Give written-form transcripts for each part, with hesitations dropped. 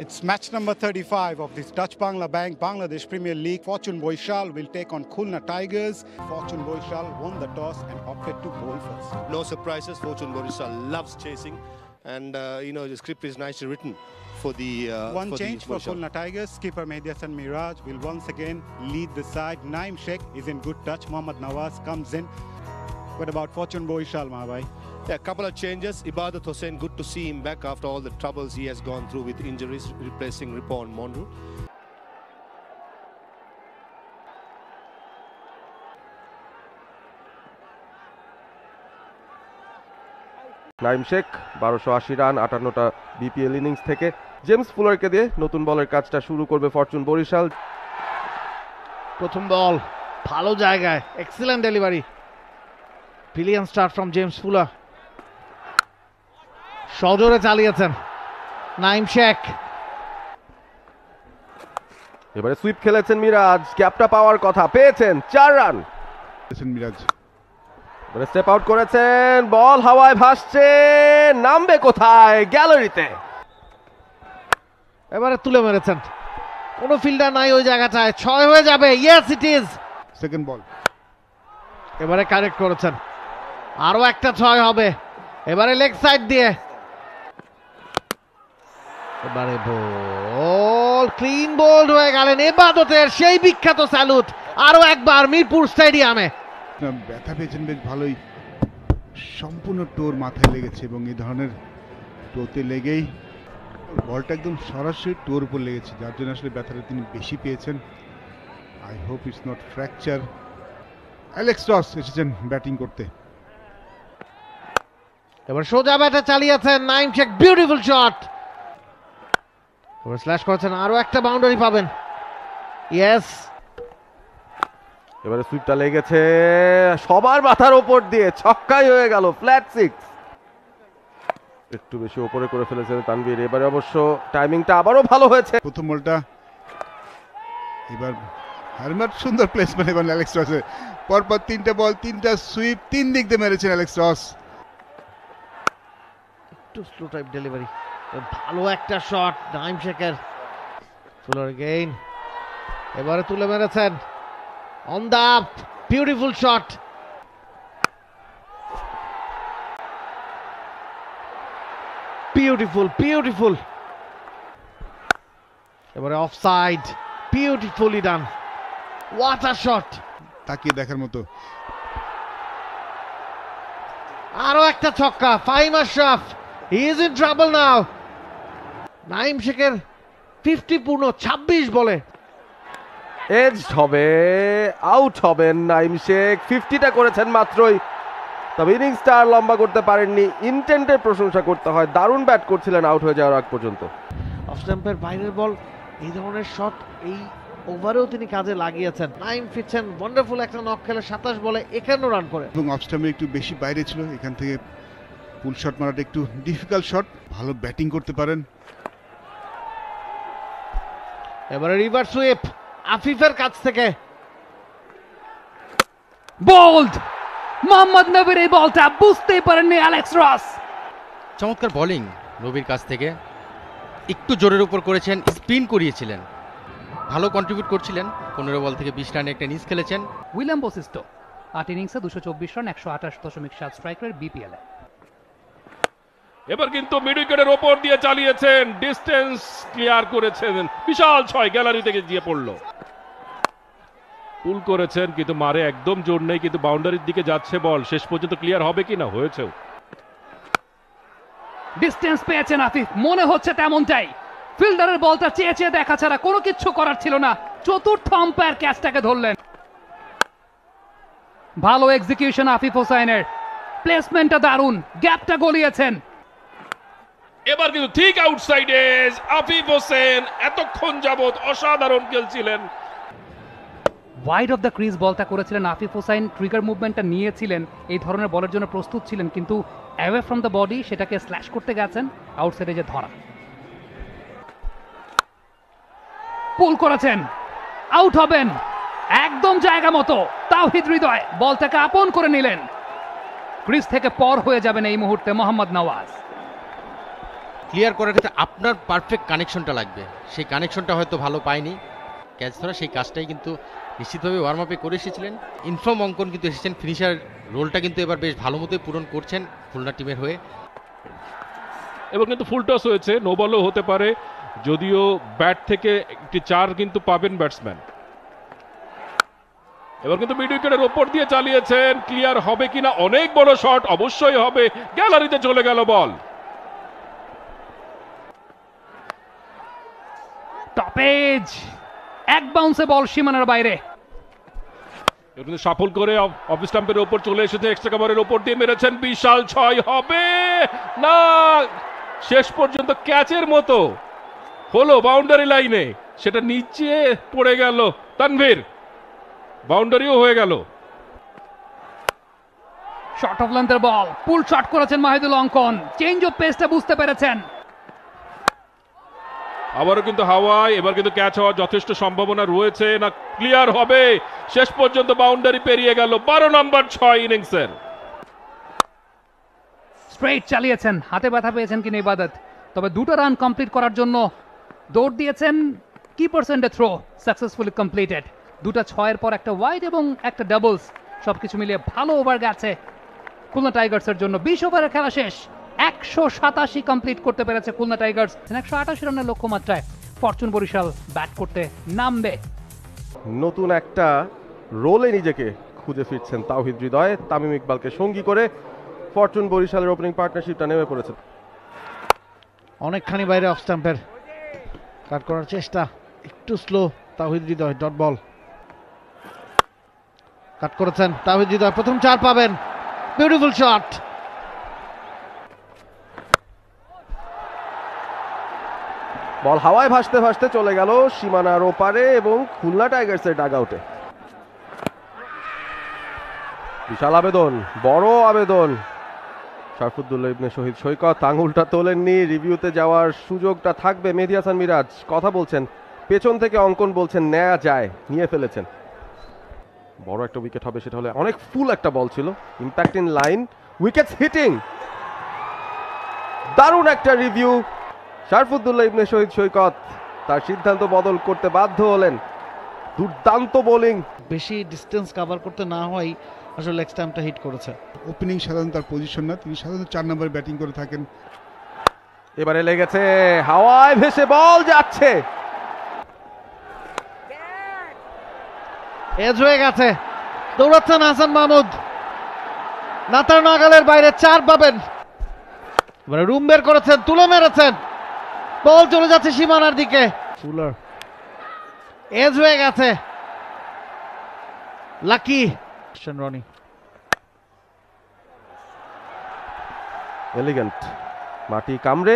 It's match number 35 of this Dutch Bangla Bank Bangladesh Premier League. Fortune Boishal will take on Khulna Tigers. Fortune Boishal won the toss and opted to bowl first. No surprises. Fortune Boishal loves chasing, and the script is nicely written for the one change for Khulna Tigers. Skipper Mehdi Hasan Miraj will once again lead the side. Naim Sheikh is in good touch. Mohammad Nawaz comes in. What about Fortune Boishal, Mahabhai? Yeah, a couple of changes. Ibadat Hossain, good to see him back after all the troubles he has gone through with injuries, replacing Ripon Monroe. Naim Sheikh 1280 run 58টা BPL innings থেকে James ফুলারকে দিয়ে নতুন বলের কাজটা শুরু করবে Fortune Barishal. প্রথম বল ভালো জায়গায়, excellent delivery, brilliant start from James fuller. সজোরে চালিয়েছেন নাইম শেখ। এবারে সুইপ খেলেছেন মিরাজ, গ্যাপটা পাওয়ার কথা, পেয়েছেন 4 রান। মিরাজ এবারে স্টেপ আউট করেছেন, বল হাওয়ায় ভাসছে, নামবে কোথায়? গ্যালারিতে। এবারে তুলে মেরেছেন, কোনো ফিল্ডার নাই ওই জায়গাটায়, 6 হয়ে যাবে। Yes it is. সেকেন্ড বল, এবারে কারেক্ট করেছেন, আরো একটা 6 হবে। এবারে লেগ সাইড দিয়ে, এবারে বল ক্লিন বোল্ড হয়ে গেলেন। এবাদতের সেই বিখ্যাত স্যালুট আরো একবার মিরপুর স্টেডিয়ামে। ব্যথা পেয়েছেন বেশ ভালোই, সম্পূর্ণ টোর মাথায় লেগেছে এবং এই ধরনের টোতে লেগেই বলটা একদম সরাসরি টোর উপর লেগেছে, যার জন্য আসলে ব্যথাটা তিনি বেশি পেয়েছেন। I hope it's not fracture. Alex রস এসেছেন ব্যাটিং করতে। এবার সোজা ব্যাটে চালিয়েছেন নাইম শেখ, বিউটিফুল শট। এবার স্ল্যাশ করেছেন, আরো একটা বাউন্ডারি পাবেন। ইয়েস। এবারে সুইপটা লেগেছে সবার মাথার উপর দিয়ে, ছক্কাই হয়ে গেল, ফ্ল্যাট 6। একটু বেশি উপরে করে ফেলেছেন তানভীর। এবারে অবশ্য টাইমিংটা আবারও ভালো হয়েছে। প্রথম বলটা এবার হারমার সুন্দর প্লেসমেন্ট এবং অ্যালেক্স রসের পরপর 3টে বল, 3টা সুইপ, 3 দিক দিয়ে মেরেছেন অ্যালেক্স রস। একটু স্লো টাইপ ডেলিভারি, ভালো একটা শট নাইম শেখের। ফুলার গেইন, এবারে তুলে মেরেছেন on the beautiful shot. Beautiful beautiful. এবারে offside, beautifully done, what a shot. তাকিয়ে দেখার মতো। আরো একটা ছক্কা, Fahim Ashraf, he is in trouble now. Naim শেখের 50 পূর্ণ 26 বলে। এজ হবে, আউট হবেন নাইম শেখ। 50টা করেছেন মাত্রই, তবে ইনিংসটা আর লম্বা করতে পারেননি। ইন্টেন্টের প্রশংসা করতে হয়, দারুণ ব্যাট করছিলেন আউট হয়ে যাওয়ার আগ পর্যন্ত। অফ স্টাম্পের বাইরের বল, এই ধরনের শট এই ওভারেও তিনি কাজে লাগিয়েছেন। নাইম ফিরছেন, ওয়ান্ডারফুল একটা নক খেলে 27 বলে 51 রান করে। এবং অফ স্টাম্পে একটু বেশি বাইরে ছিল, এখান থেকে পুল শট মারাটা একটু ডিফিকাল্ট শট। ভালো ব্যাটিং করতে পারেন। এবারে রিভার সুইপ আফিফের কাছ থেকে, বোল্ড মোহাম্মদ নবীর এই বলটা বুঝতেই পারেননি অ্যালেক্স রস। চমৎকার বোলিং নবীর কাছ থেকে, একটু জোরের উপর করেছেন, স্পিন করিয়েছিলেন, ভালো কন্ট্রিবিউট করছিলেন। 15 বল থেকে 20 রানে একটা ইনিংস খেলেছেন। উইলিয়াম বশিষ্ঠ 8 ইনিংসে 224 রান, 128.7 স্ট্রাইক রেট বিপিএল এ। এবার কিন্তু মিড উইকেটের ওপর দিয়ে চালিয়েছেন, ডিস্টেন্স ক্লিয়ার করেছেন, বিশাল 6 গ্যালারি থেকে গিয়ে পড়লো। পুল করেছেন কিন্তু মারে একদম জোর নেই, কিন্তু বাউন্ডারির দিকে যাচ্ছে বল, শেষ পর্যন্ত ক্লিয়ার হবে কিনা, হয়েছেও। ডিস্টেন্স পেয়েছেন আফিফ, মনে হচ্ছে তেমনটাই। ফিল্ডারের বলটা চেয়ে চেয়ে দেখা ছাড়া কোনো কিছু করার ছিল না। চতুর্থ আম্পায়ার ক্যাচটাকে ধরলেন। ভালো এক্সিকিউশন আফিফ হোসাইনের, প্লেসমেন্টটা দারুণ, গ্যাপটা গলিয়েছেন। এবার কিন্তু ঠিক আউটসাইডে আফিফ হোসেন এতক্ষণ যাবত অসাধারণ খেলছিলেন। ওয়াইড অফ দ্য ক্রিজ বলটা করেছিলেন আফিফ হোসাইন, ট্রিগার মুভমেন্টটা নিয়েছিলেন, এই ধরনের বলের জন্য প্রস্তুত ছিলেন, কিন্তু অ্যাওয়ে ফ্রম দ্য বডি সেটাকে স্ল্যাশ করতে গেছেন, আউটসাইডে যে ধরা। পুল করেছেন, আউট হবেন একদম জায়গা মতো। তাওহিদ হৃদয় বলটাকে আপন করে নিলেন, ক্রিজ থেকে পর হয়ে যাবেন এই মুহূর্তে মোহাম্মদ নওয়াজ। ক্লিয়ার করার ক্ষেত্রে আপনার পারফেক্ট কানেকশনটা লাগবে, সেই কানেকশনটা হয়তো ভালো পায়নি। ক্যাচ ধরা সেই কাজটাই কিন্তু নিশ্চিতভাবে ওয়ার্ম আপে করে এসেছিলেন। ইনফর্ম অঙ্কন কিন্তু এসেছেন, ফিনিশার রোলটা কিন্তু এবার বেশ ভালো মতোই পূরণ করছেন খুলনা টিমের হয়ে। এবার কিন্তু ফুল টস হয়েছে, নো বলও হতে পারে, যদিও ব্যাট থেকে একটি 4 কিন্তু পাবেন ব্যাটসম্যান। এবার কিন্তু মিড উইকেটের ওপর দিয়ে চালিয়েছেন, ক্লিয়ার হবে কিনা, অনেক বড় শট, অবশ্যই হবে, গ্যালারিতে চলে গেল বল। টপেজ এক বাউন্সে বল সীমানার বাইরে। কিন্তু সাফল করে অফ স্টাম্পের ওপর চলে এসেছে, এক্সট্রা কভারের ওপর দিয়ে মেরেছেন, বিশাল 6 হবে না, শেষ পর্যন্ত ক্যাচের মতো হলো বাউন্ডারি লাইনে, সেটা নিচে পড়ে গেল তানভীর, বাউন্ডারিও হয়ে গেল। শর্ট অফ লেন্থের বল, পুল শট করেছেন মাহিদুল অঙ্কন, চেঞ্জ অফ পেসটা বুঝতে পেরেছেন। আবারও কিন্তু হাওয়ায়, এবার কিন্তু ক্যাচ হওয়ার যথেষ্ট সম্ভাবনা রয়েছে, না ক্লিয়ার হবে, শেষ পর্যন্ত বাউন্ডারি পেরিয়ে গেল। 12 নম্বর 6 ইনিংসের। স্ট্রেট চালিয়েছেন, হাতে ব্যথা পেয়েছেন কিনা ইবাদত, তবে 2টা রান কমপ্লিট করার জন্য দৌড় দিয়েছেন। কি পার্সেন্টে থ্রো সাকসেসফুলি কমপ্লিটেড, 2টা 6-এর পর একটা ওয়াইড এবং একটা ডাবলস, সবকিছু মিলিয়ে ভালো ওভার গেছে খুলনা টাইগার্সের জন্য। 20 ওভারের খেলা শেষ, 187 কমপ্লিট করতে পেরেছে খুলনা টাইগার্স। 188 রানের লক্ষ্যমাত্রায় ফরচুন বরিশাল ব্যাট করতে নামবে। নতুন একটা রোলে নিজেকে খুঁজে ফিরছেন তাওহিদ হৃদয়, তামিম ইকবালকে সঙ্গী করে ফরচুন বরিশালের ওপেনিং পার্টনারশিপটা নেমে পড়েছে। অনেকখানি বাইরে অফ স্টাম্পের, কাট করার চেষ্টা, একটু slow Towhid Hridoy, dot ball কাট করেছেন তাওহিদ হৃদয়, প্রথম 4 পাবেন, বিউটিফুল শট। বল হাওয়ায় ভাসতে ভাসতে চলে গেল সীমানার ওপারে এবং খুলনা টাইগার্সের ডাগ আউটে। বিশাল আবেদন, বড় আবেদন। শরফুদ্দুল্লাহ ইবনে শহীদ সৈকত আঙুলটা তোলেননি, রিভিউতে যাওয়ার সুযোগটা থাকবে। মেহেদী হাসান মিরাজ কথা বলছেন, পেছন থেকে অঙ্কন বলছেন নেওয়া যায়, নিয়ে ফেলেছেন। বড় একটা উইকেট হবে, সেটা হলে অনেক ফুল একটা বল ছিল, impact in line, wickets hitting. দারুণ একটা রিভিউ। শরফুদ্দুল্লাহ ইবনে শহীদ সৈকত তার সিদ্ধান্ত বদল করতে বাধ্য হলেন। দুর্দান্ত বোলিং, বেশি ডিস্টেন্স কভার করতে না হয় আসলে লেগ স্টাম্পটা হিট করেছে। ওপেনিং সাধারণত তার পজিশন না, তিনি সাধারণত 4 নম্বরে ব্যাটিং করে থাকেন। এবারে লেগেছে, হাওয়ায় ভেসে বল যাচ্ছে, এজ হয়ে গেছে, দৌড়াচ্ছেন হাসান মাহমুদ, নাতার নাগালের বাইরে 4 পাবেন। এবারে রুম বের করেছেন, তুলে মেরেছেন, বল চলে যাচ্ছে সীমানার দিকে। ফুলার এজ হয়ে গেছে, লাকি রনি এলিগেন্ট, মাটি কামড়ে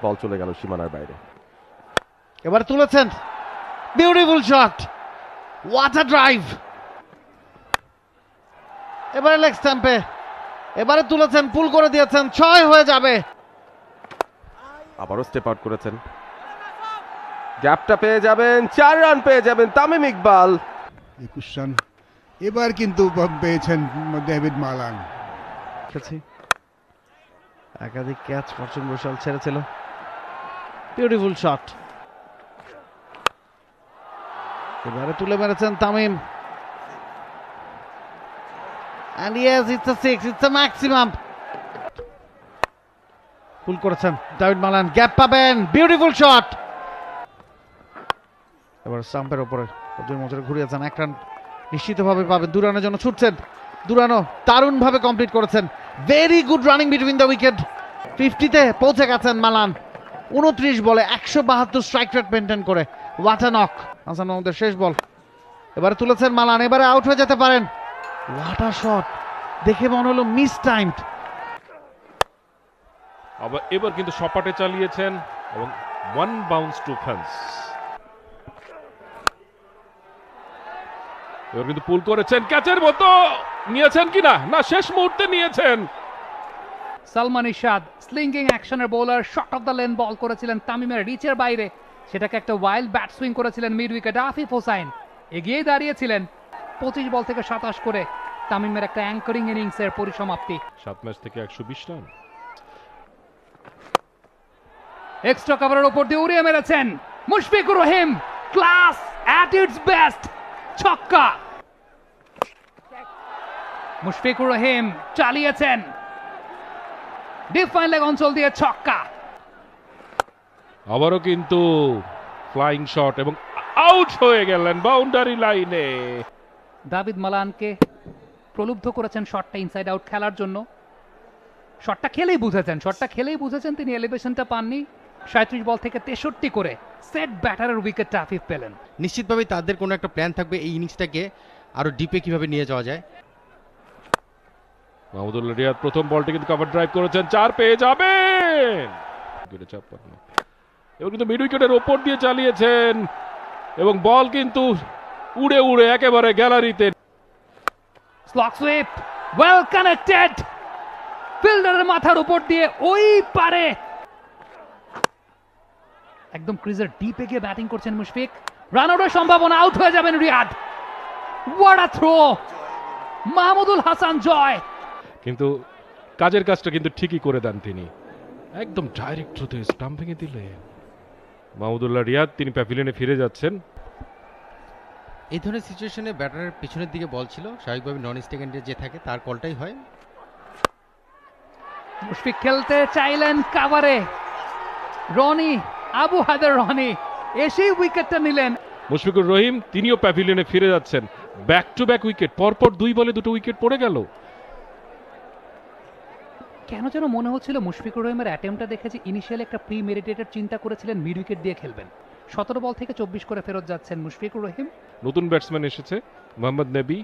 বল চলে গেল সীমানার বাইরে। এবার তুলেছেন, beautiful shot, what a drive. এবারে লেগ স্ট্যাম্পে, এবারে তুলেছেন, পুল করে দিয়েছেন, 6 হয়ে যাবে। আবারও স্টেপ আউট করেছেন, গ্যাপটা পেয়ে যাবেন, 4 রান পেয়ে যাবেন তামিম ইকবাল। 21 রান এবার কিন্তু পেয়েছেন ডেভিড মালান। একাধিক ক্যাচ ফরচুন বরিশাল ছেড়েছিল, বিউটিফুল শট। এবারে তুলে মেরেছেন Tamim, and yes, it's a 6, it's a maximum. পুল করেছেন ডেভিড মালান, গ্যাপ পাবেন, বিউটিফুল শট। এবার স্টাম্পের উপরে মজুরি ঘুরিয়েছেন, 1 রান নিশ্চিতভাবে পাবেন। 2 রানের জন্য ছুটছেন, 2 রানও দারুণভাবে কমপ্লিট করেছেন। Very good running between the wicket. 50-তে পৌঁছে গেছেন মালান, 29 বলে 172 স্ট্রাইক রেট মেনটেন করে। হোয়াট আ নক, হাসান মাহমুদের শেষ বল। এবারে তুলেছেন মালান, এবারে আউট হয়ে যেতে পারেন। হোয়াট আ শট, দেখে মনে হলো মিস টাইমড। আবার এবার কিন্তু সপাটে চালিয়েছেন এবং 1 বাউন্স টু ফেন্স। এবার কিন্তু পুল করেছেন, ক্যাচের মতো নিয়েছেন কিনা, না শেষ মুহূর্তে নিয়েছেন। সালমান ইরশাদ স্লিঙ্গিং অ্যাকশনের bowler, short of the length ball করেছিলেন তামিমের রিচের বাইরে, সেটাকে একটা ওয়াইল্ড ব্যাট সুইং করেছিলেন মিড উইকেট। আফিফ হোসাইন এগিয়ে দাঁড়িয়েছিলেন, 25 বল থেকে 27 করে তামিমের একটা অ্যাঙ্করিং ইনিংসের পরিসমাপ্তি। 7 ম্যাচ থেকে 120 রান। এক্সট্রা কভারের উপর দিয়ে উড়িয়ে মেরেছেন Mushfiqur Rahim, class at it's best, ছক্কা। মুশফিকুর রহিম চালিয়েছেন ডিপ ফাইন লেগ অঞ্চল দিয়ে ছক্কা। আবারও কিন্তু ফ্লাইং শট এবং আউট হয়ে গেলেন বাউন্ডারি লাইনে। দাভিদ মালানকে প্রলুব্ধ করেছেন শটটা ইনসাইড আউট খেলার জন্য। শটটা খেলেই বুঝেছেন তিনি এলিভেশনটা পাননি। 37 বল থেকে 63 করে সেট ব্যাটারের উইকেটটা আফিফ পেলেন। নিশ্চিতভাবেই তাদের কোনো একটা প্ল্যান থাকবে এই ইনিংসটাকে আরো ডিপে কিভাবে নিয়ে যাওয়া যায়। মাহমুদুল্লাহ রিয়াদ প্রথম বলটি কিন্তু কভার ড্রাইভ করেছেন, 4 পেয়ে যাবেন। এবার কিন্তু মিড উইকেটের ওপর দিয়ে চালিয়েছেন এবং বল কিন্তু উড়ে উড়ে একেবারে গ্যালারিতে। স্লগ সুইপ ওয়েল কানেক্টেড, ফিল্ডারের মাথার উপর দিয়ে ওই পারে একদম ক্রিজের ডিপে গিয়ে ব্যাটিং করছেন মুশফিক। রান আউটের সম্ভাবনা, আউট হয়ে যাবেন Riyad. What a throw, Mahmudul Hasan Joy. কিন্তু কাজের কাজটা কিন্তু ঠিকই করে দেন তিনি, একদম ডাইরেক্ট থ্রুতে স্টাম্প ভেঙে দিলেন। মাহমুদুল্লাহ রিয়াদ তিনি প্যাভিলিয়নে ফিরে যাচ্ছেন। এই ধরনের সিচুয়েশনে ব্যাটারের পিছনের দিকে বল ছিল, স্বাভাবিকভাবে নন স্টেকেন্ডে যে থাকে তার কলটাই হয়। মুশফিক খেলতে চাইলেন কাভারে, রনি আবু হায়দার রনি এসেই উইকেটটা নিলেন। মুশফিকুর রহিম তিনিও প্যাভিলিয়নে ফিরে যাচ্ছেন। ব্যাক টু ব্যাক উইকেট, পরপর 2 বলে 2 উইকেট পড়ে গেল। কেন যেন মনে হচ্ছিল মুশফিকুর রহিমের অ্যাটেম্পটা দেখেছি ইনিশিয়ালি একটা প্রি মেডিটেটেড চিন্তা করেছিলেন মিড উইকেট দিয়ে খেলবেন। 17 বল থেকে 24 করে ফেরত যাচ্ছেন মুশফিকুর রহিম। নতুন ব্যাটসম্যান এসেছে মোহাম্মদ নবী,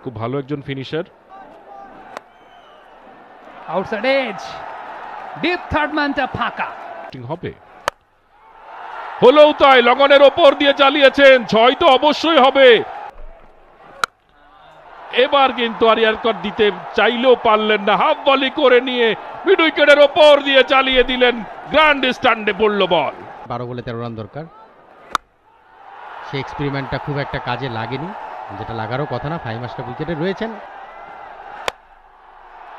খুব ভালো একজন finisher. Outside edge, deep third ম্যানটা ফাঁকা হবে, হলেও তাই লগনের ওপর দিয়ে চালিয়েছেন, 6 তো অবশ্যই হবে। এবার কিন্তু আরিয়ারকর দিতে চাইলেও পারলেন না, হাফ বলি করে নিয়ে মিড উইকেটের ওপর দিয়ে চালিয়ে দিলেন, গ্র্যান্ড স্ট্যান্ডে পড়ল বল। 12 বলে 13 রান দরকার। সেই এক্সপেরিমেন্টটা খুব একটা কাজে লাগেনি, যেটা লাগারও কথা না। ফাইভ মাস্টার উইকেটে রয়েছেন,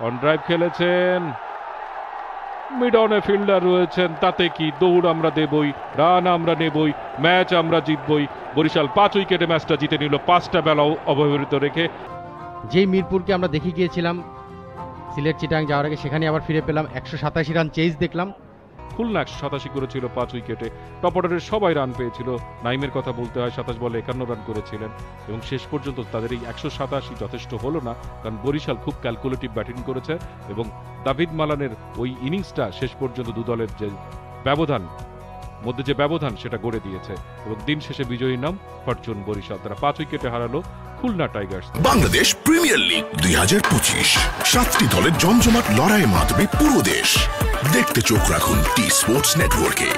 অন ড্রাইভ খেলেছেন, মিড অনে ফিল্ডার রয়েছেন, তাতে কি, দৌড় আমরা দেবই, রান আমরা নেবই, ম্যাচ আমরা জিতবই। বরিশাল 5 উইকেটে ম্যাচটা জিতে নিল 5টা বেলা অব্যবহৃত রেখে। যেই মিরপুরকে আমরা দেখে গিয়েছিলাম সিলেট চিটাং যাওয়ার আগে, সেখানে আবার ফিরে পেলাম। 187 রান চেজ দেখলাম। খুলনা 187 করেছিল 5 উইকেটে, টপ অর্ডারের সবাই রান পেয়েছিল। নাইমের কথা বলতে হয়, 27 বলে 51 রান করেছিলেন এবং শেষ পর্যন্ত তাদের এই 187 যথেষ্ট হলো না, কারণ বরিশাল খুব ক্যালকুলেটিভ ব্যাটিং করেছে এবং দাভিদ মালানের ওই ইনিংসটা শেষ পর্যন্ত 2 দলের যে ব্যবধান সেটা গড়ে দিয়েছে এবং দিন শেষে বিজয়ী নাম ফরচুন বরিশাল। তারা 5 উইকেটে হারালো Khulna Tigers. Bangladesh premier league 2025, 7টি দলের জমজমাট লড়াইয়ে মাতবে পুরো দেশ। দেখতে চোখ রাখুন টি স্পোর্টস নেটওয়ার্কে।